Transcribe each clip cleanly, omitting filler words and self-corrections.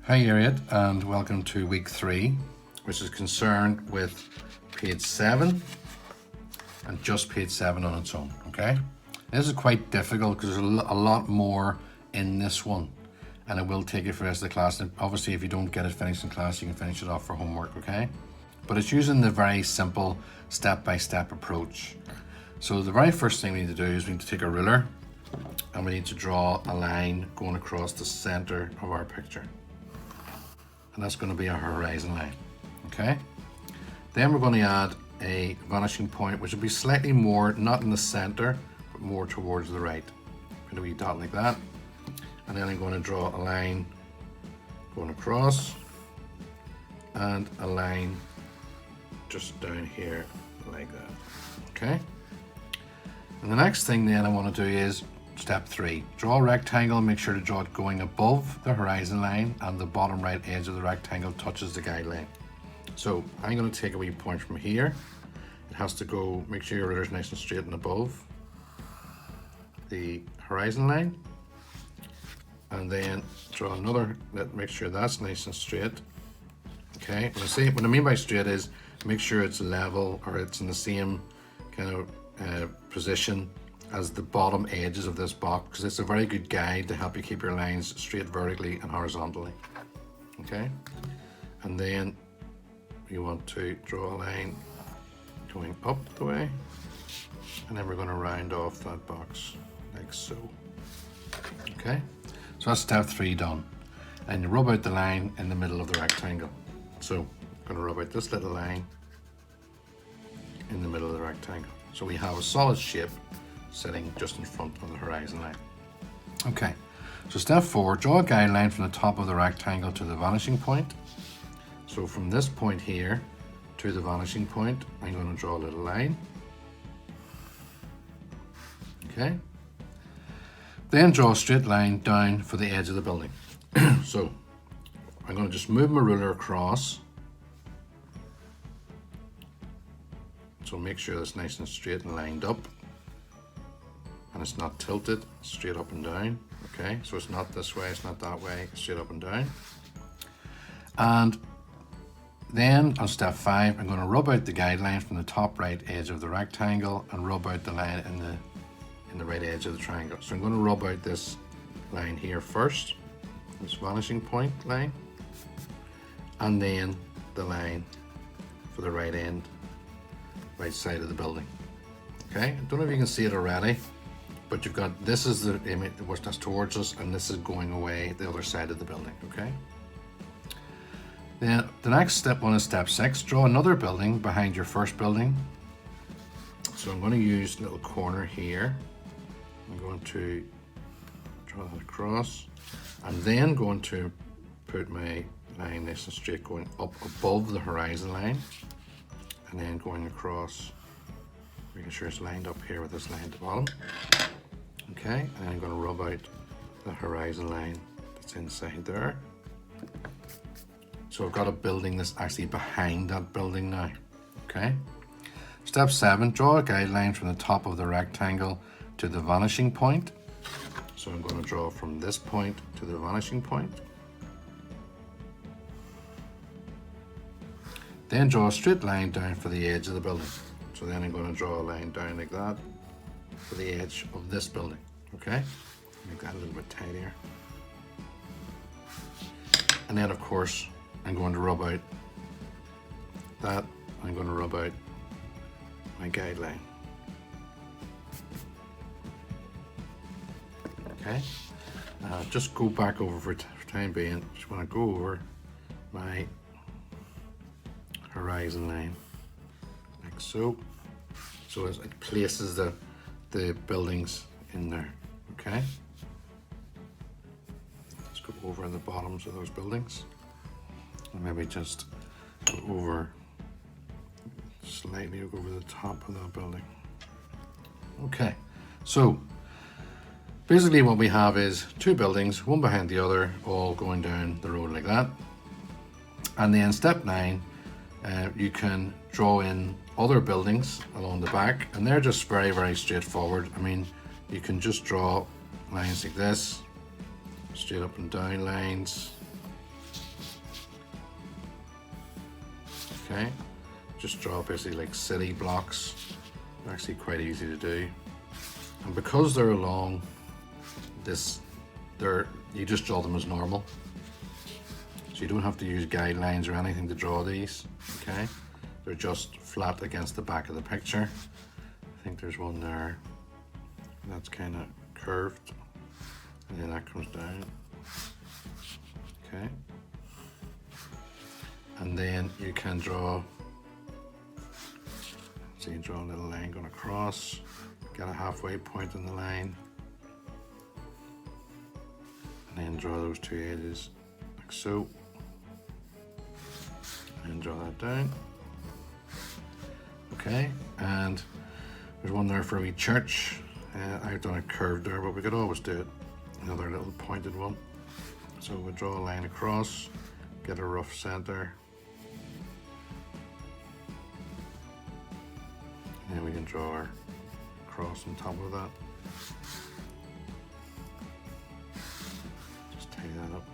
Hi Harriet, and welcome to week 3, which is concerned with page 7 and just page 7 on its own, okay? This is quite difficult because there's a lot more in this one, and it will take you for the rest of the class. And obviously if you don't get it finished in class, you can finish it off for homework, okay? But it's using the very simple step-by-step approach. So the very first thing we need to do is we need to take a ruler and we need to draw a line going across the center of our picture. And that's going to be our horizon line, okay? Then we're going to add a vanishing point, which will be slightly more, not in the center, but more towards the right. Put a wee dot like that. And then I'm going to draw a line going across and a line just down here like that, okay? And the next thing then I want to do is step 3. Draw a rectangle and make sure to draw it going above the horizon line and the bottom right edge of the rectangle touches the guideline. So I'm going to take a wee point from here. It has to go, make sure your ruler's nice and straight and above the horizon line. And then draw another, make sure that's nice and straight. Okay, what I mean by straight is make sure it's level or it's in the same kind of position as the bottom edges of this box, because it's a very good guide to help you keep your lines straight vertically and horizontally. Okay, and then you want to draw a line going up the way, and then we're going to round off that box like so. Okay, so that's step 3 done, and you rub out the line in the middle of the rectangle. So I'm going to rub out this little line in the middle of the rectangle, so we have a solid shape sitting just in front of the horizon line. Okay, so step 4, draw a guideline from the top of the rectangle to the vanishing point. So from this point here to the vanishing point, I'm going to draw a little line. Okay, then draw a straight line down for the edge of the building. So I'm going to just move my ruler across. So make sure it's nice and straight and lined up. And it's not tilted, straight up and down. Okay, so it's not this way, it's not that way, straight up and down. And then on step 5, I'm going to rub out the guideline from the top right edge of the rectangle and rub out the line in the right edge of the triangle. So I'm going to rub out this line here first, this vanishing point line, and then the line for the right end, right side of the building. Okay, I don't know if you can see it already, but you've got, this is the image that's towards us, and this is going away the other side of the building, okay? Then the next step is step 6, draw another building behind your first building. So I'm going to use a little corner here. I'm going to draw that across, and then going to put my line nice and straight going up above the horizon line, and then going across, making sure it's lined up here with this line at the bottom. Okay, and I'm going to rub out the horizon line that's inside there. So I've got a building that's actually behind that building now. Okay. Step 7, draw a guideline from the top of the rectangle to the vanishing point. So I'm going to draw from this point to the vanishing point. Then draw a straight line down for the edge of the building. So then I'm going to draw a line down like that for the edge of this building, okay? Make that a little bit tidier. And then of course, I'm going to rub out that, I'm going to rub out my guideline. Okay, just go back over for time being, just want to go over my horizon line like so. So it places the buildings in there, okay? Let's go over the bottoms of those buildings. And maybe just go over, slightly over the top of that building. Okay, so basically what we have is 2 buildings, one behind the other, all going down the road like that. And then step 9, you can draw in other buildings along the back, and they're just very, very straightforward. I mean, you can just draw lines like this, straight up and down lines, Okay, just draw basically like city blocks. They're actually quite easy to do, and because they're along this, you just draw them as normal, so you don't have to use guidelines or anything to draw these. Okay, they're just flat against the back of the picture. I think there's one there that's kind of curved, and then that comes down. Okay, and then you can draw, so you draw a little line going across, get a halfway point in the line, and then draw those two edges like so, and draw that down. Okay, and there's one there for a wee church. I've done it curved there, but we could always do it another little pointed one. So we'll draw a line across, get a rough center, and then we can draw our cross on top of that. Just tie that up.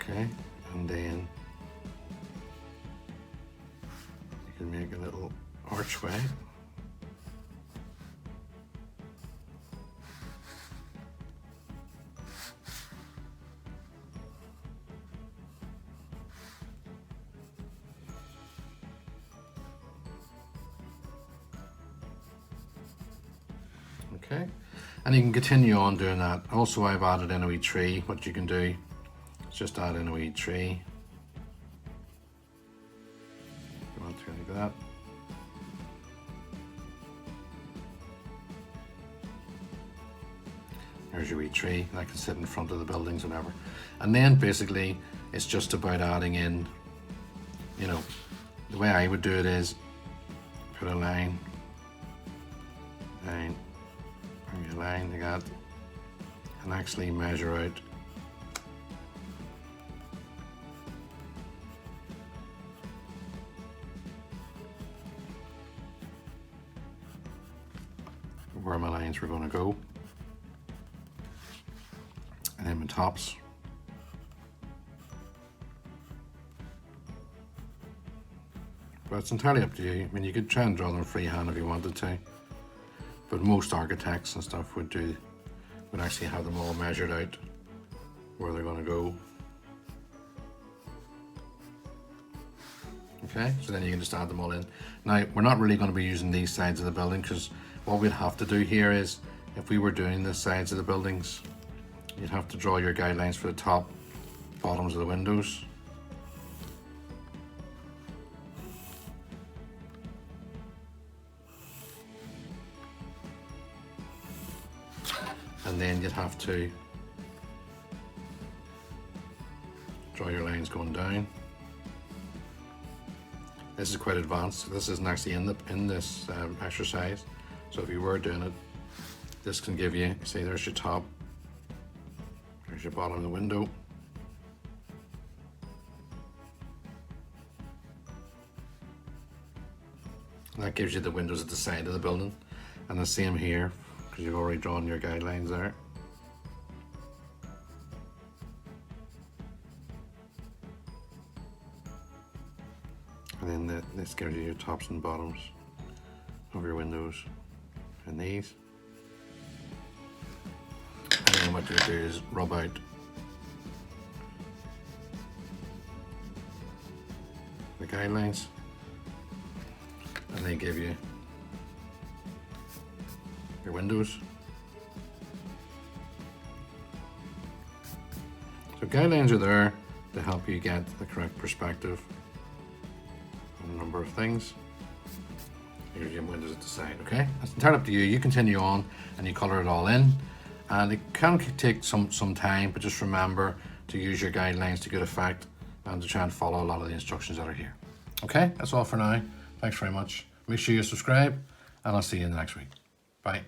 Okay, and then you can make a little archway. Okay, and you can continue on doing that. Also, I've added in a wee tree. What you can do is just add in a wee tree. Go on through like that. There's your wee tree that can sit in front of the buildings and whatever. And then basically it's just about adding in, you know, the way I would do it is put a line, line, bring a line like that, and actually measure out where my lines were going to go, and then my tops. But it's entirely up to you. I mean, you could try and draw them freehand if you wanted to, but most architects and stuff would actually have them all measured out where they're going to go. Okay, so then you can just add them all in. Now, we're not really going to be using these sides of the building, because what we'd have to do here is, if we were doing the sides of the buildings, you'd have to draw your guidelines for the top, bottoms of the windows. And then you'd have to draw your lines going down. This is quite advanced. This isn't actually in this exercise. So if you were doing it, this can give you, say there's your top, there's your bottom of the window. And that gives you the windows at the side of the building. And the same here, because you've already drawn your guidelines there. And then this gives you your tops and bottoms of your windows and these. And then what you do is rub out the guidelines, and they give you your windows. So guidelines are there to help you get the correct perspective on a number of things. Here's your windows at the side, okay? It's entirely up to you. You continue on and you color it all in. And it can take some time, but just remember to use your guidelines to good effect and to try and follow a lot of the instructions that are here. Okay, that's all for now. Thanks very much. Make sure you subscribe, and I'll see you in the next week. Bye.